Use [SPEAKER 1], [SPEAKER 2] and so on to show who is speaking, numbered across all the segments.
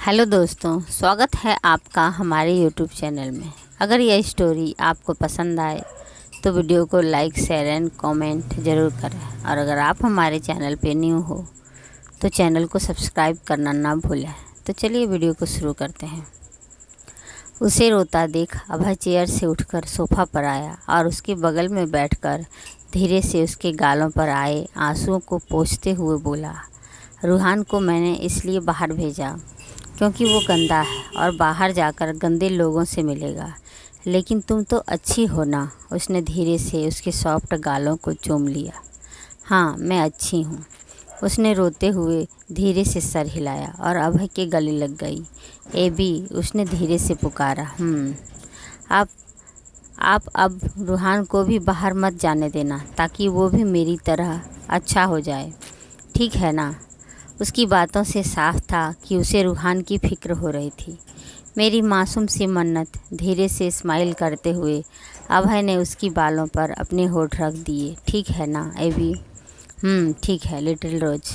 [SPEAKER 1] Hello दोस्तों, स्वागत है आपका हमारे यूट्यूब चैनल में। अगर यह स्टोरी आपको पसंद आए तो वीडियो को लाइक, शेयर एंड कमेंट ज़रूर करें। और अगर आप हमारे चैनल पे न्यू हो तो चैनल को सब्सक्राइब करना ना भूलें। तो चलिए वीडियो को शुरू करते हैं। उसे रोता देख अभय चेयर से उठकर सोफ़ा पर आया और उसके बगल में बैठकर धीरे से उसके गालों पर आए आंसुओं को पोंछते हुए बोला, रूहान को मैंने इसलिए बाहर भेजा क्योंकि वो गंदा है और बाहर जाकर गंदे लोगों से मिलेगा, लेकिन तुम तो अच्छी हो ना। उसने धीरे से उसके सॉफ्ट गालों को चूम लिया। हाँ, मैं अच्छी हूँ। उसने रोते हुए धीरे से सर हिलाया और अभय के गले लग गई। एबी, उसने धीरे से पुकारा। आप अब रूहान को भी बाहर मत जाने देना ताकि वो भी मेरी तरह अच्छा हो जाए, ठीक है ना। उसकी बातों से साफ था कि उसे रूहान की फ़िक्र हो रही थी। मेरी मासूम सी मन्नत। धीरे से स्माइल करते हुए अभय ने उसकी बालों पर अपने होठ रख दिए। ठीक है ना एबी? ठीक है लिटिल रोज।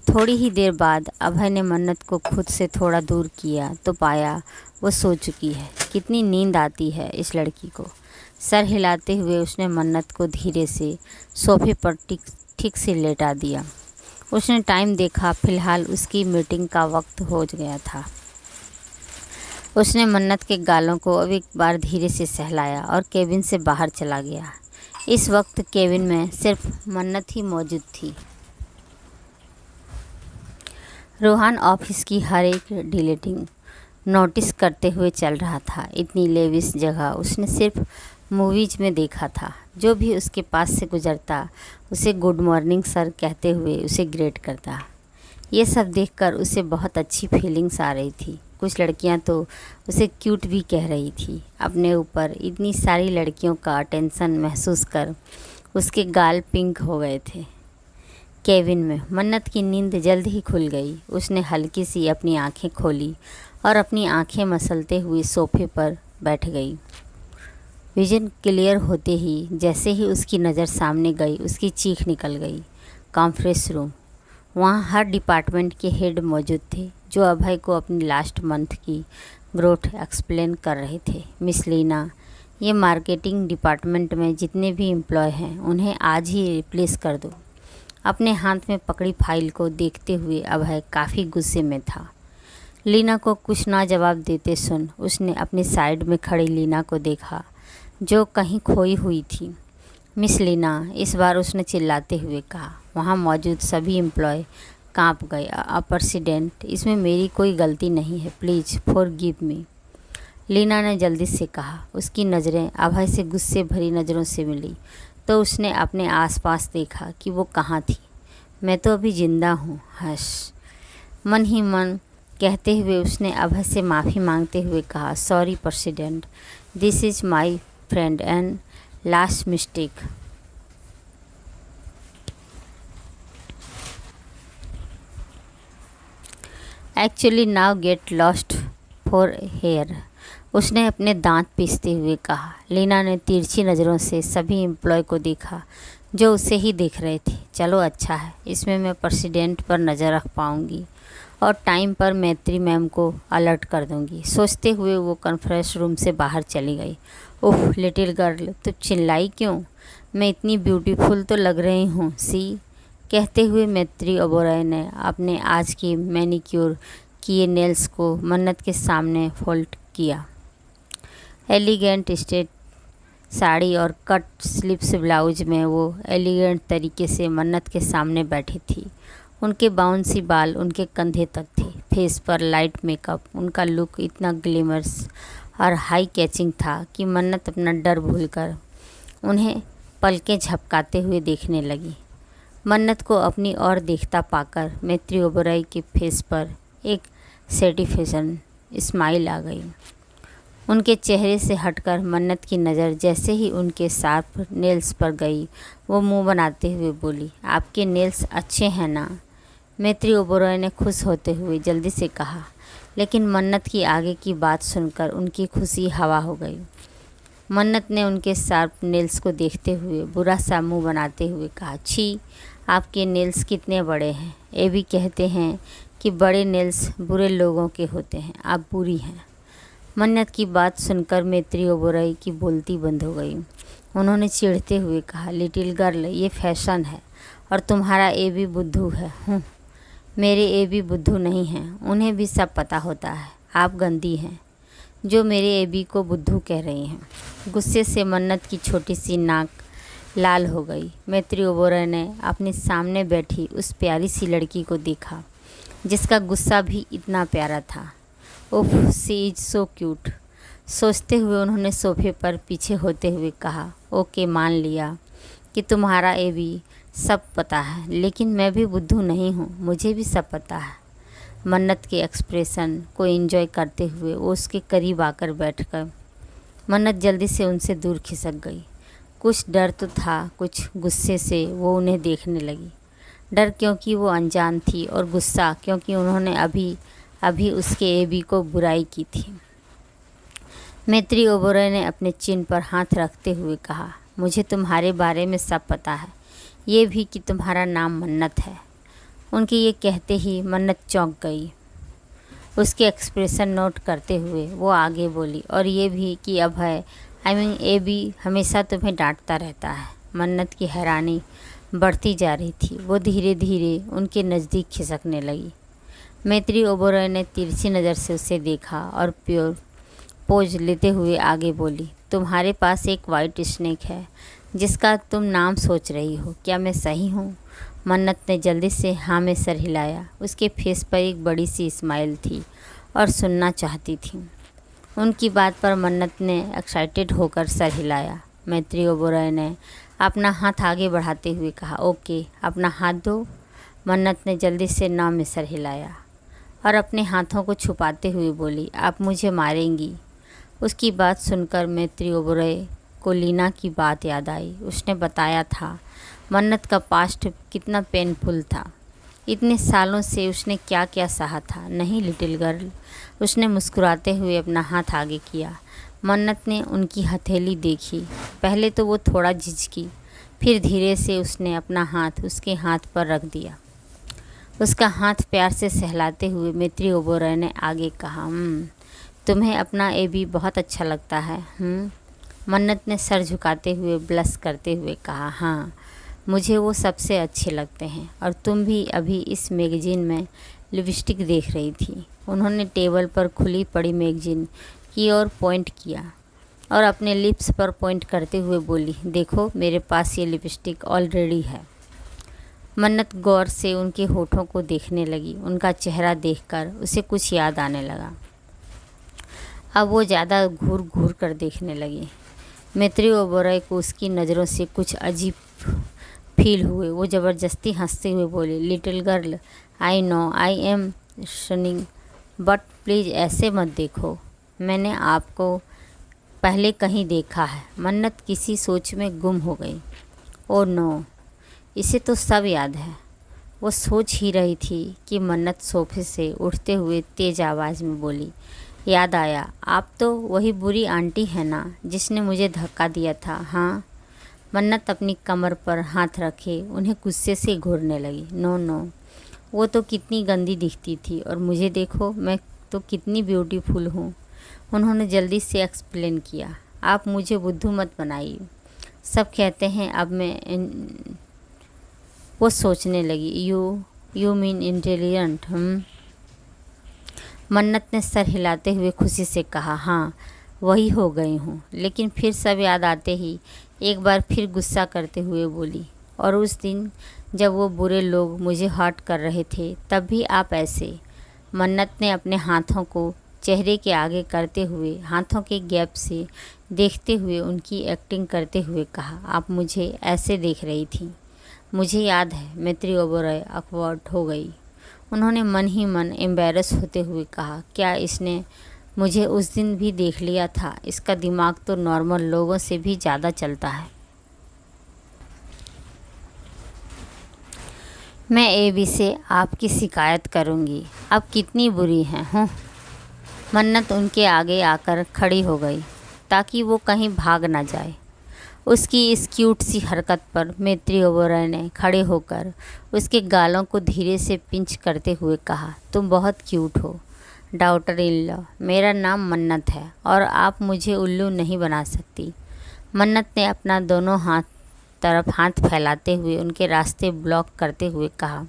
[SPEAKER 1] थोड़ी ही देर बाद अभय ने मन्नत को खुद से थोड़ा दूर किया तो पाया वो सो चुकी है। कितनी नींद आती है इस लड़की को। सर हिलाते हुए उसने मन्नत को धीरे से सोफे पर ठीक से लेटा दिया। उसने टाइम देखा, फिलहाल उसकी मीटिंग का वक्त हो गया था। उसने मन्नत के गालों को अब एक बार धीरे से सहलाया और केबिन से बाहर चला गया। इस वक्त केबिन में सिर्फ मन्नत ही मौजूद थी। रूहान ऑफिस की हर एक डिलीटिंग नोटिस करते हुए चल रहा था। इतनी लेविश जगह उसने सिर्फ मूवीज में देखा था। जो भी उसके पास से गुजरता उसे गुड मॉर्निंग सर कहते हुए उसे ग्रेट करता। ये सब देखकर उसे बहुत अच्छी फीलिंग्स आ रही थी। कुछ लड़कियां तो उसे क्यूट भी कह रही थी। अपने ऊपर इतनी सारी लड़कियों का अटेंशन महसूस कर उसके गाल पिंक हो गए थे। केबिन में मन्नत की नींद जल्द ही खुल गई। उसने हल्की सी अपनी आंखें खोली और अपनी आंखें मसलते हुए सोफे पर बैठ गई। विजन क्लियर होते ही जैसे ही उसकी नज़र सामने गई, उसकी चीख निकल गई। Conference room. वहाँ हर डिपार्टमेंट के हेड मौजूद थे जो अभय को अपनी लास्ट मंथ की ग्रोथ एक्सप्लेन कर रहे थे। मिस लीना, ये मार्केटिंग डिपार्टमेंट में जितने भी एम्प्लॉय हैं उन्हें आज ही रिप्लेस कर दो। अपने हाथ में पकड़ी फाइल को देखते हुए अभय काफ़ी गुस्से में था। लीना को कुछ ना जवाब देते सुन उसने अपनी साइड में खड़ी लीना को देखा जो कहीं खोई हुई थी। मिस लीना, इस बार उसने चिल्लाते हुए कहा। वहाँ मौजूद सभी एम्प्लॉय कांप गए। प्रेसिडेंट, इसमें मेरी कोई गलती नहीं है, प्लीज़ फॉरगिव मी। लीना ने जल्दी से कहा। उसकी नज़रें अभय से गुस्से भरी नज़रों से मिली तो उसने अपने आसपास देखा कि वो कहाँ थी। मैं तो अभी ज़िंदा हूँ, हश। मन ही मन कहते हुए उसने अभय से माफ़ी मांगते हुए कहा, sorry president, this is my friend and last mistake. Actually now get lost for here. उसने अपने दांत पीसते हुए कहा। लीना ने तिरछी नज़रों से सभी एम्प्लॉय को देखा जो उसे ही देख रहे थे। चलो अच्छा है, इसमें मैं प्रेसिडेंट पर नज़र रख पाऊंगी और टाइम पर मैत्री मैम को अलर्ट कर दूंगी। सोचते हुए वो कॉन्फ्रेंस रूम से बाहर चली गई। ओह लिटिल गर्ल, तो चिल्लाई क्यों? मैं इतनी ब्यूटीफुल तो लग रही हूँ, सी। कहते हुए मैत्री ओबेरॉय ने अपने आज की मैनिक्योर किए नेल्स को मन्नत के सामने फोल्ड किया। एलिगेंट स्ट्रेट साड़ी और कट स्लीव्स ब्लाउज में वो एलिगेंट तरीके से मन्नत के सामने बैठी थी। उनके बाउंसी बाल उनके कंधे तक थे। फेस पर लाइट मेकअप। उनका लुक इतना ग्लैमरस और हाई कैचिंग था कि मन्नत अपना डर भूलकर उन्हें पलकें झपकाते हुए देखने लगी। मन्नत को अपनी ओर देखता पाकर मैत्री ओबेरॉय के फेस पर एक सेटिस्फैक्शन स्माइल आ गई। उनके चेहरे से हटकर मन्नत की नज़र जैसे ही उनके शार्प नेल्स पर गई वो मुंह बनाते हुए बोली, आपके नेल्स अच्छे हैं ना? मैत्री ओबेरॉय ने खुश होते हुए जल्दी से कहा, लेकिन मन्नत की आगे की बात सुनकर उनकी खुशी हवा हो गई। मन्नत ने उनके शार्प नेल्स को देखते हुए बुरा सा मुंह बनाते हुए कहा, छी, आपके नेल्स कितने बड़े हैं। ये भी कहते हैं कि बड़े नेल्स बुरे लोगों के होते हैं, आप बुरी हैं। मन्नत की बात सुनकर मैत्री ओबेरॉय की बोलती बंद हो गई। उन्होंने चिढ़ते हुए कहा, लिटिल गर्ल, ये फैशन है और तुम्हारा एबी बुद्धू है। मेरे एबी बुद्धू नहीं हैं, उन्हें भी सब पता होता है। आप गंदी हैं जो मेरे एबी को बुद्धू कह रही हैं। गुस्से से मन्नत की छोटी सी नाक लाल हो गई। मैत्री ओबेरॉय ने अपने सामने बैठी उस प्यारी सी लड़की को देखा जिसका गुस्सा भी इतना प्यारा था। ओह, शी इज़ सो क्यूट। सोचते हुए उन्होंने सोफे पर पीछे होते हुए कहा, ओके, मान लिया कि तुम्हारा एबी सब पता है, लेकिन मैं भी बुद्धू नहीं हूँ, मुझे भी सब पता है। मन्नत के एक्सप्रेशन को एंजॉय करते हुए वो उसके करीब आकर बैठ गए। मन्नत जल्दी से उनसे दूर खिसक गई। कुछ डर तो था, कुछ गुस्से से वो उन्हें देखने लगी। डर क्योंकि वो अनजान थी और गुस्सा क्योंकि उन्होंने अभी उसके एबी को बुराई की थी। मैत्री ओबेरॉय ने अपने चिन पर हाथ रखते हुए कहा, मुझे तुम्हारे बारे में सब पता है, ये भी कि तुम्हारा नाम मन्नत है। उनके ये कहते ही मन्नत चौंक गई। उसके एक्सप्रेशन नोट करते हुए वो आगे बोली, और ये भी कि अभय एबी हमेशा तुम्हें डांटता रहता है। मन्नत की हैरानी बढ़ती जा रही थी। वो धीरे धीरे उनके नज़दीक खिसकने लगी। मैत्री ओबेरॉय ने तिरछी नज़र से उसे देखा और प्योर पोज लेते हुए आगे बोली, तुम्हारे पास एक वाइट स्नेक है जिसका तुम नाम सोच रही हो, क्या मैं सही हूँ? मन्नत ने जल्दी से हाँ में सर हिलाया। उसके फेस पर एक बड़ी सी स्माइल थी और सुनना चाहती थी। उनकी बात पर मन्नत ने एक्साइटेड होकर सर हिलाया। मैत्री ओबेरॉय ने अपना हाथ आगे बढ़ाते हुए कहा, ओके, अपना हाथ दो। मन्नत ने जल्दी से ना में सर हिलाया और अपने हाथों को छुपाते हुए बोली, आप मुझे मारेंगी। उसकी बात सुनकर मैत्री ओबेरॉय को लीना की बात याद आई। उसने बताया था मन्नत का पास्ट कितना पेनफुल था। इतने सालों से उसने क्या क्या सहा था। नहीं लिटिल गर्ल, उसने मुस्कुराते हुए अपना हाथ आगे किया। मन्नत ने उनकी हथेली देखी। पहले तो वो थोड़ा झिझकी, फिर धीरे से उसने अपना हाथ उसके हाथ पर रख दिया। उसका हाथ प्यार से सहलाते हुए मैत्री ओबेरॉय ने आगे कहा, तुम्हें अपना एबी बहुत अच्छा लगता है? मन्नत ने सर झुकाते हुए ब्लश करते हुए कहा, हाँ, मुझे वो सबसे अच्छे लगते हैं। और तुम भी अभी इस मैगज़ीन में लिपस्टिक देख रही थी। उन्होंने टेबल पर खुली पड़ी मैगज़ीन की ओर पॉइंट किया और अपने लिप्स पर पॉइंट करते हुए बोली, देखो, मेरे पास ये लिपस्टिक ऑलरेडी है। मन्नत गौर से उनके होठों को देखने लगी। उनका चेहरा देखकर उसे कुछ याद आने लगा। अब वो ज़्यादा घूर घूर कर देखने लगी। मैत्री ओबेरॉय को उसकी नज़रों से कुछ अजीब फील हुए। वो ज़बरदस्ती हंसते हुए बोले, little girl, I know I am शनिंग, but please ऐसे मत देखो, मैंने आपको पहले कहीं देखा है। मन्नत किसी सोच में गुम हो गई। ओह नो, इसे तो सब याद है। वो सोच ही रही थी कि मन्नत सोफे से उठते हुए तेज़ आवाज़ में बोली, याद आया, आप तो वही बुरी आंटी है ना जिसने मुझे धक्का दिया था? हाँ। मन्नत अपनी कमर पर हाथ रखे उन्हें गुस्से से घूरने लगी। नो नो, वो तो कितनी गंदी दिखती थी और मुझे देखो, मैं तो कितनी ब्यूटीफुल हूँ। उन्होंने जल्दी से एक्सप्लेन किया, आप मुझे बुद्धू मत बनाइए। सब कहते हैं अब मैं वो सोचने लगी, यू मीन इंटेलिजेंट? मन्नत ने सर हिलाते हुए खुशी से कहा, हाँ, वही हो गई हूँ। लेकिन फिर सब याद आते ही एक बार फिर गुस्सा करते हुए बोली, और उस दिन जब वो बुरे लोग मुझे हर्ट कर रहे थे तब भी आप ऐसे। मन्नत ने अपने हाथों को चेहरे के आगे करते हुए हाथों के गैप से देखते हुए उनकी एक्टिंग करते हुए कहा, आप मुझे ऐसे देख रही थी। मुझे याद है। मैत्री ओबेरॉय ऑकवर्ड हो गई। उन्होंने मन ही मन एम्बैरस होते हुए कहा, क्या इसने मुझे उस दिन भी देख लिया था? इसका दिमाग तो नॉर्मल लोगों से भी ज़्यादा चलता है। मैं एबी से आपकी शिकायत करूँगी। आप कितनी बुरी हैं। मन्नत उनके आगे आकर खड़ी हो गई ताकि वो कहीं भाग ना जाए। उसकी इस क्यूट सी हरकत पर मैत्री ओबेरॉय ने खड़े होकर उसके गालों को धीरे से पिंच करते हुए कहा, तुम बहुत क्यूट हो डॉटर इन लॉ। मेरा नाम मन्नत है और आप मुझे उल्लू नहीं बना सकती। मन्नत ने अपना दोनों हाथ फैलाते हुए उनके रास्ते ब्लॉक करते हुए कहा,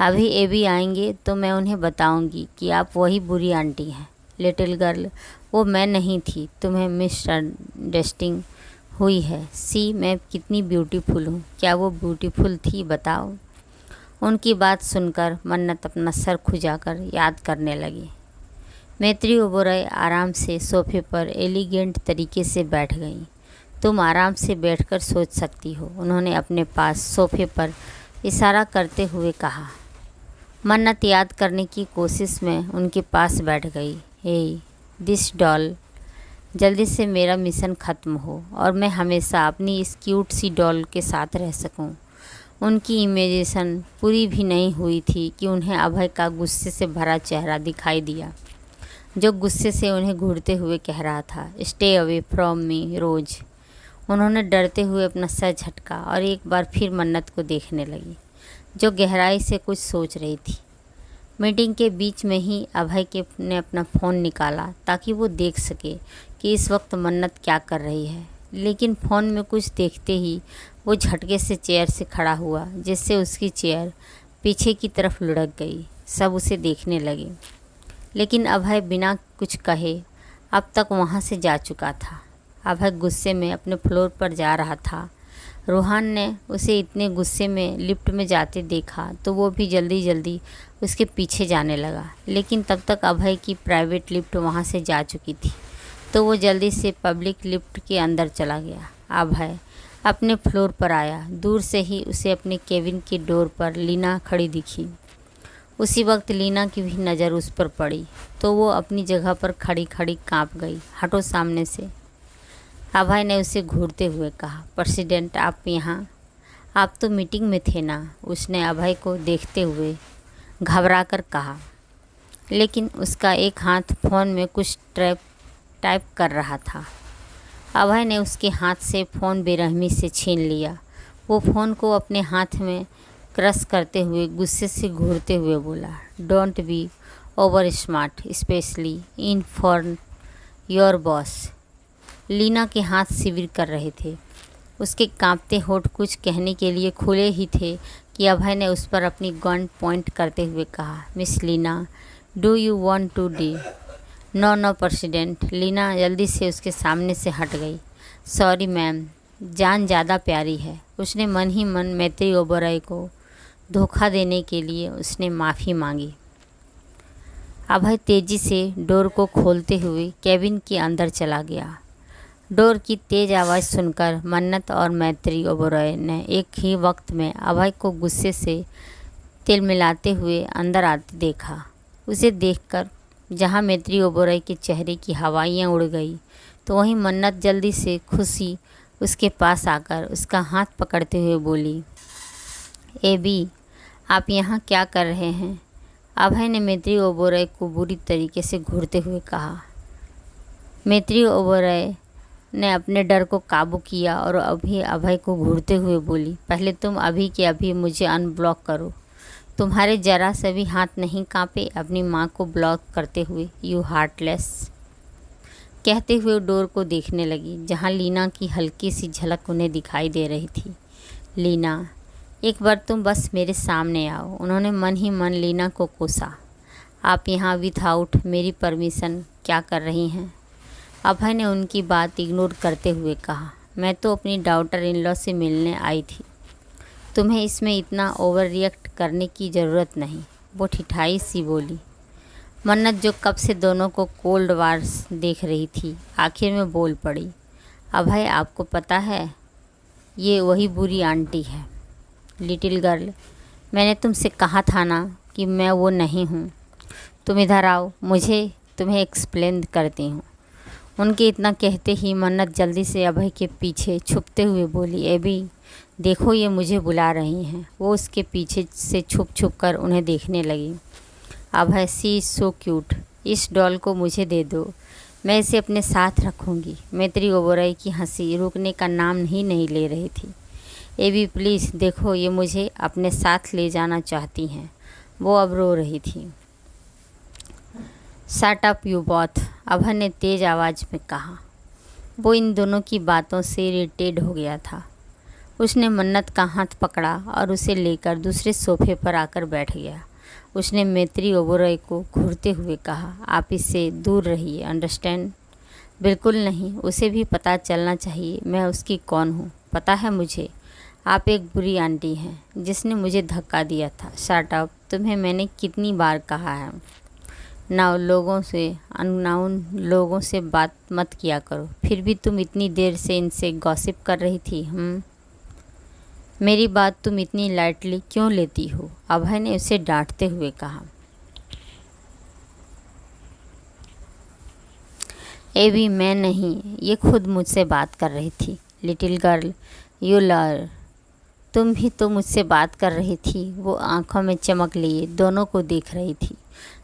[SPEAKER 1] अभी एबी आएंगे तो मैं उन्हें बताऊंगी कि आप वही बुरी आंटी हैं। लिटिल गर्ल, वो मैं नहीं थी, तुम्हें मिसअंडरस्टैंडिंग हुई है। सी, मैं कितनी ब्यूटीफुल हूँ। क्या वो ब्यूटीफुल थी, बताओ। उनकी बात सुनकर मन्नत अपना सर खुजाकर याद करने लगी। मैत्री ओबेरॉय आराम से सोफे पर एलिगेंट तरीके से बैठ गईं। तुम आराम से बैठकर सोच सकती हो, उन्होंने अपने पास सोफे पर इशारा करते हुए कहा। मन्नत याद करने की कोशिश में उनके पास बैठ गई। हे दिस डॉल, जल्दी से मेरा मिशन ख़त्म हो और मैं हमेशा अपनी इस क्यूट सी डॉल के साथ रह सकूं। उनकी इमेजिनेशन पूरी भी नहीं हुई थी कि उन्हें अभय का गुस्से से भरा चेहरा दिखाई दिया, जो गुस्से से उन्हें घूरते हुए कह रहा था, स्टे अवे फ्रॉम मी रोज़। उन्होंने डरते हुए अपना सर झटका और एक बार फिर मन्नत को देखने लगी, जो गहराई से कुछ सोच रही थी। मीटिंग के बीच में ही अभय ने अपना फ़ोन निकाला ताकि वो देख सके कि इस वक्त मन्नत क्या कर रही है, लेकिन फ़ोन में कुछ देखते ही वो झटके से चेयर से खड़ा हुआ, जिससे उसकी चेयर पीछे की तरफ लुढ़क गई। सब उसे देखने लगे, लेकिन अभय बिना कुछ कहे अब तक वहाँ से जा चुका था। अभय गुस्से में अपने फ्लोर पर जा रहा था। रोहन ने उसे इतने गुस्से में लिफ्ट में जाते देखा तो वो भी जल्दी जल्दी उसके पीछे जाने लगा, लेकिन तब तक अभय की प्राइवेट लिफ्ट वहाँ से जा चुकी थी, तो वो जल्दी से पब्लिक लिफ्ट के अंदर चला गया। अभय अपने फ्लोर पर आया। दूर से ही उसे अपने केबिन की डोर पर लीना खड़ी दिखी। उसी वक्त लीना की भी नज़र उस पर पड़ी तो वो अपनी जगह पर खड़ी खड़ी काँप गई। हटो सामने से, अभय ने उसे घूरते हुए कहा। प्रेसिडेंट, आप यहाँ? आप तो मीटिंग में थे ना, उसने अभय को देखते हुए घबराकर कहा, लेकिन उसका एक हाथ फ़ोन में कुछ टाइप कर रहा था। अभय ने उसके हाथ से फ़ोन बेरहमी से छीन लिया। वो फ़ोन को अपने हाथ में क्रश करते हुए गुस्से से घूरते हुए बोला, don't be over smart, specially in for your boss. Leena के हाथ शिविर कर रहे थे। उसके कांपते होठ कुछ कहने के लिए खुले ही थे कि अभय ने उस पर अपनी गन पॉइंट करते हुए कहा, miss Leena, do you want to die? No no president. Leena जल्दी से उसके सामने से हट गई। सॉरी मैम, जान ज़्यादा प्यारी है। उसने मन ही मन मैत्री ओबेरॉय को धोखा देने के लिए उसने माफ़ी मांगी। अभय तेज़ी से डोर को खोलते हुए केबिन के अंदर चला गया। डोर की तेज़ आवाज़ सुनकर मन्नत और मैत्री ओबेरॉय ने एक ही वक्त में अभय को गुस्से से तिलमिलाते हुए अंदर आते देखा। उसे देखकर जहां मैत्री ओबेरॉय के चेहरे की हवाइयाँ उड़ गई, तो वहीं मन्नत जल्दी से खुशी उसके पास आकर उसका हाथ पकड़ते हुए बोली, एबी, आप यहाँ क्या कर रहे हैं? अभय ने मैत्री ओबेरॉय को बुरी तरीके से घूरते हुए कहा। मैत्री ओबेरॉय ने अपने डर को काबू किया और अभी अभय को घूरते हुए बोली, पहले तुम अभी के अभी मुझे अनब्लॉक करो। तुम्हारे जरा से भी हाथ नहीं कांपे अपनी माँ को ब्लॉक करते हुए, यू हार्टलेस। कहते हुए डोर को देखने लगी, जहाँ लीना की हल्की सी झलक उन्हें दिखाई दे रही थी। लीना, एक बार तुम बस मेरे सामने आओ। उन्होंने मन ही मन लीना को कोसा। आप यहाँ विथआउट मेरी परमिशन क्या कर रही हैं? अभय ने उनकी बात इग्नोर करते हुए कहा, मैं तो अपनी डॉटर इन लॉ से मिलने आई थी। तुम्हें इसमें इतना ओवर रिएक्ट करने की ज़रूरत नहीं, वो ठिठाई सी बोली। मन्नत, जो कब से दोनों को कोल्ड वार्स देख रही थी, आखिर में बोल पड़ी, अभय, आपको पता है ये वही बुरी आंटी है। लिटिल गर्ल, मैंने तुमसे कहा था ना कि मैं वो नहीं हूँ। तुम इधर आओ, मुझे तुम्हें एक्सप्लेन करती हूँ। उनके इतना कहते ही मन्नत जल्दी से अभय के पीछे छुपते हुए बोली, एबी, देखो ये मुझे बुला रही हैं। वो उसके पीछे से छुप छुप कर उन्हें देखने लगी। अभय, सी इज़ सो क्यूट, इस डॉल को मुझे दे दो। मैं इसे अपने साथ रखूँगी। मैत्री ओबेरॉय की हंसी रुकने का नाम ही नहीं ले रही थी। एबी प्लीज़ देखो, ये मुझे अपने साथ ले जाना चाहती हैं। वो अब रो रही थी। शट अप यू बोथ, अभय ने तेज़ आवाज़ में कहा। वो इन दोनों की बातों से इरिटेट हो गया था। उसने मन्नत का हाथ पकड़ा और उसे लेकर दूसरे सोफे पर आकर बैठ गया। उसने मैत्री ओबेरॉय को घूरते हुए कहा, आप इससे दूर रहिए, अंडरस्टैंड? बिल्कुल नहीं, उसे भी पता चलना चाहिए मैं उसकी कौन हूँ। पता है मुझे, आप एक बुरी आंटी हैं जिसने मुझे धक्का दिया था। शट अप, तुम्हें मैंने कितनी बार कहा है ना लोगों से, अननोन लोगों से बात मत किया करो। फिर भी तुम इतनी देर से इनसे गॉसिप कर रही थी। मेरी बात तुम इतनी लाइटली क्यों लेती हो? अभय ने उसे डांटते हुए कहा। एबी, मैं नहीं, ये खुद मुझसे बात कर रही थी। लिटिल गर्ल, यू लर, तुम भी तो मुझसे बात कर रही थी। वो आंखों में चमक लिए दोनों को देख रही थी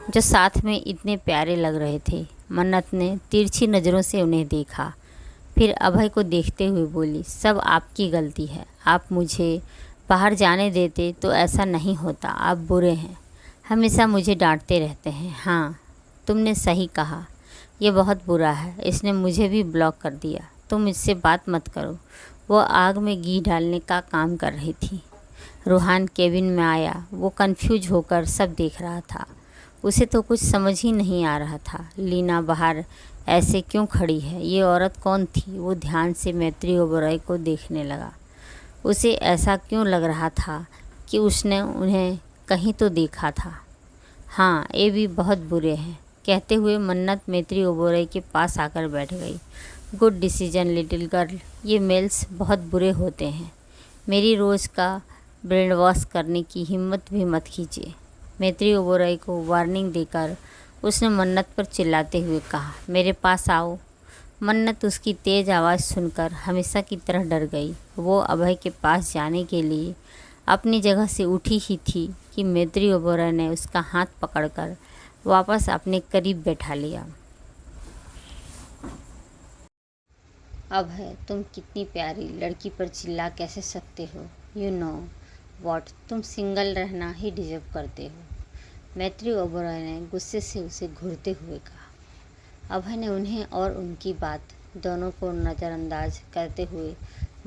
[SPEAKER 1] जो साथ में इतने प्यारे लग रहे थे। मन्नत ने तिरछी नज़रों से उन्हें देखा, फिर अभय को देखते हुए बोली, सब आपकी गलती है। आप मुझे बाहर जाने देते तो ऐसा नहीं होता। आप बुरे हैं, हमेशा मुझे डांटते रहते हैं। हाँ, तुमने सही कहा, ये बहुत बुरा है। इसने मुझे भी ब्लॉक कर दिया। तुम मुझसे बात मत करो। वो आग में घी डालने का काम कर रही थी। रूहान केबिन में आया। वो कंफ्यूज होकर सब देख रहा था। उसे तो कुछ समझ ही नहीं आ रहा था। लीना बाहर ऐसे क्यों खड़ी है? ये औरत कौन थी? वो ध्यान से मैत्री ओबेरॉय को देखने लगा। उसे ऐसा क्यों लग रहा था कि उसने उन्हें कहीं तो देखा था। हाँ, ये भी बहुत बुरे हैं, कहते हुए मन्नत मैत्री ओबेरॉय के पास आकर बैठ गई। गुड डिसीजन लिटिल गर्ल, ये मेल्स बहुत बुरे होते हैं। मेरी रोज़ का ब्रेन वॉश करने की हिम्मत भी मत कीजिए। मैत्री ओबेरॉय को वार्निंग देकर उसने मन्नत पर चिल्लाते हुए कहा, मेरे पास आओ। मन्नत उसकी तेज़ आवाज़ सुनकर हमेशा की तरह डर गई। वो अभय के पास जाने के लिए अपनी जगह से उठी ही थी कि मैत्री ओबेरॉय ने उसका हाथ पकड़कर वापस अपने करीब बैठा लिया। अभय, तुम कितनी प्यारी लड़की पर चिल्ला कैसे सकते हो? यू नो वॉट, तुम सिंगल रहना ही डिजर्व करते हो। मैत्री ओबेरॉय ने गुस्से से उसे घूरते हुए कहा। अभय ने उन्हें और उनकी बात दोनों को नज़रअंदाज करते हुए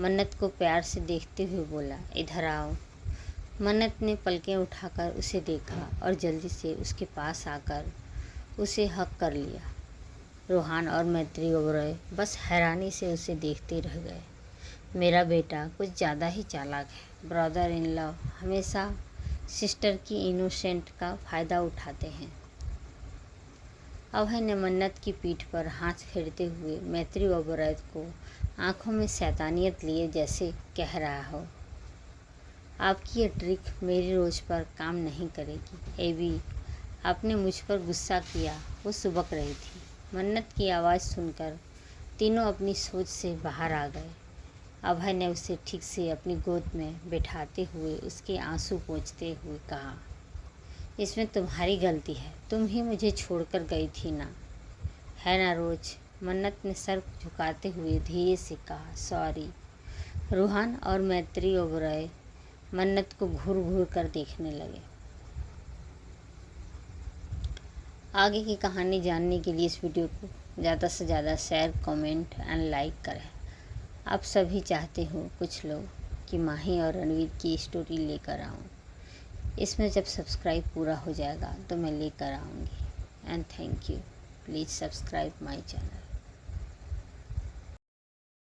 [SPEAKER 1] मन्नत को प्यार से देखते हुए बोला, इधर आओ। मन्नत ने पलकें उठाकर उसे देखा और जल्दी से उसके पास आकर उसे हक कर लिया। रूहान और मैत्री ओबेरॉय बस हैरानी से उसे देखते रह गए। मेरा बेटा कुछ ज़्यादा ही चालाक है। ब्रदर इन लॉ हमेशा सिस्टर की इनोसेंट का फ़ायदा उठाते हैं। अभय ने मन्नत की पीठ पर हाथ फेरते हुए मैत्री ओबेरॉय को आंखों में शैतानियत लिए जैसे कह रहा हो, आपकी ये ट्रिक मेरी रोज़ पर काम नहीं करेगी। एबी, आपने मुझ पर गुस्सा किया। वो सुबक रही थी। मन्नत की आवाज़ सुनकर तीनों अपनी सोच से बाहर आ गए। अभय ने उसे ठीक से अपनी गोद में बैठाते हुए उसके आंसू पोंछते हुए कहा, इसमें तुम्हारी गलती है, तुम ही मुझे छोड़कर गई थी ना, है ना रोज? मन्नत ने सर झुकाते हुए धीरे से कहा, सॉरी। रूहान और मैत्री ओबेरॉय मन्नत को घूर घूर कर देखने लगे। आगे की कहानी जानने के लिए इस वीडियो को ज़्यादा से ज़्यादा शेयर, कमेंट एंड लाइक करें। आप सभी चाहते हो कुछ लोग कि माही और रणवीर की स्टोरी लेकर आऊँ। इसमें जब सब्सक्राइब पूरा हो जाएगा तो मैं लेकर आऊँगी। And thank you, please subscribe my channel.